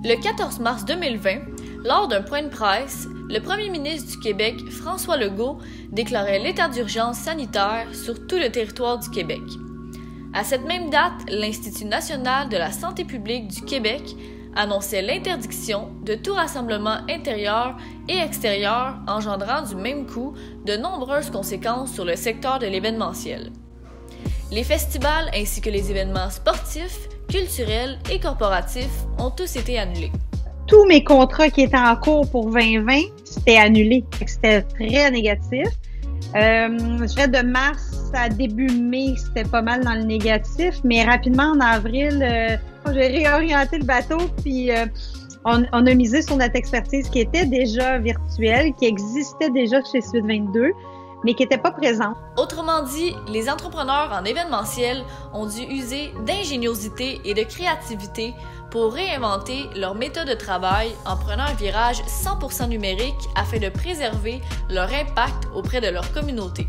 Le 14 mars 2020, lors d'un point de presse, le premier ministre du Québec, François Legault, déclarait l'état d'urgence sanitaire sur tout le territoire du Québec. À cette même date, l'Institut national de la santé publique du Québec annonçait l'interdiction de tout rassemblement intérieur et extérieur engendrant du même coup de nombreuses conséquences sur le secteur de l'événementiel. Les festivals ainsi que les événements sportifs, culturels et corporatifs ont tous été annulés. Tous mes contrats qui étaient en cours pour 2020, c'était annulé. C'était très négatif. Je dirais de mars à début mai, c'était pas mal dans le négatif, mais rapidement en avril, j'ai réorienté le bateau, puis on a misé sur notre expertise qui était déjà virtuelle, qui existait déjà chez Suite 22, mais qui n'était pas présente. Autrement dit, les entrepreneurs en événementiel ont dû user d'ingéniosité et de créativité pour réinventer leur méthode de travail en prenant un virage 100% numérique afin de préserver leur impact auprès de leur communauté.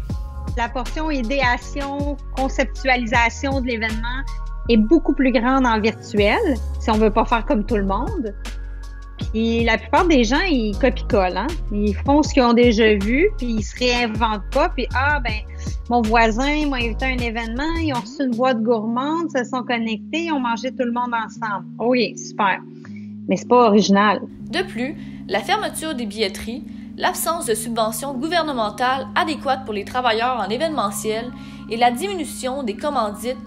La portion idéation, conceptualisation de l'événement est beaucoup plus grande en virtuel, si on veut pas faire comme tout le monde. Puis la plupart des gens, ils copient-collent, hein? Ils font ce qu'ils ont déjà vu, puis ils se réinventent pas. Puis mon voisin m'a invité à un événement, ils ont reçu une boîte gourmande, se sont connectés, ils ont mangé tout le monde ensemble. Oui, super. Mais c'est pas original. De plus, la fermeture des billetteries, l'absence de subventions gouvernementales adéquates pour les travailleurs en événementiel et la diminution des commandites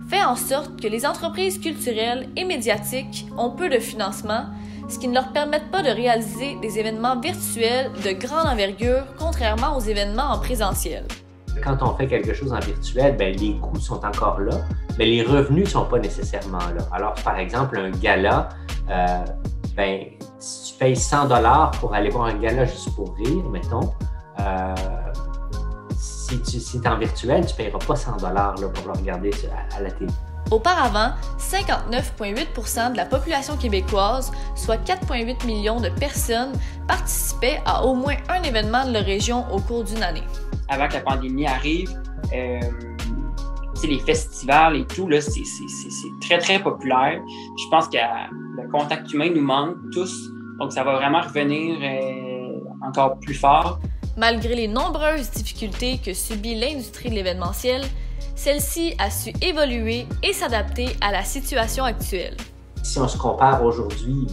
fait en sorte que les entreprises culturelles et médiatiques ont peu de financement, ce qui ne leur permet pas de réaliser des événements virtuels de grande envergure, contrairement aux événements en présentiel. Quand on fait quelque chose en virtuel, les coûts sont encore là, mais les revenus ne sont pas nécessairement là. Alors, par exemple, un gala, si tu payes 100 $ pour aller voir un gala juste pour rire, mettons, si tu es en virtuel, tu ne paieras pas 100 $ pour le regarder à la télé. Auparavant, 59,8% de la population québécoise, soit 4,8 millions de personnes, participaient à au moins un événement de leur région au cours d'une année. Avant que la pandémie arrive, les festivals et tout, là, c'est très, très populaire. Je pense que le contact humain nous manque tous, donc ça va vraiment revenir encore plus fort. Malgré les nombreuses difficultés que subit l'industrie de l'événementiel, celle-ci a su évoluer et s'adapter à la situation actuelle. Si on se compare aujourd'hui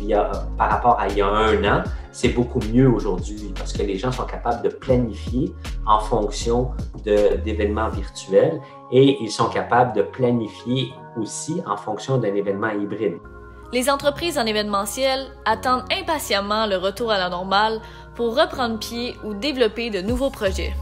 par rapport à il y a un an, c'est beaucoup mieux aujourd'hui parce que les gens sont capables de planifier en fonction d'événements virtuels et ils sont capables de planifier aussi en fonction d'un événement hybride. Les entreprises en événementiel attendent impatiemment le retour à la normale pour reprendre pied ou développer de nouveaux projets.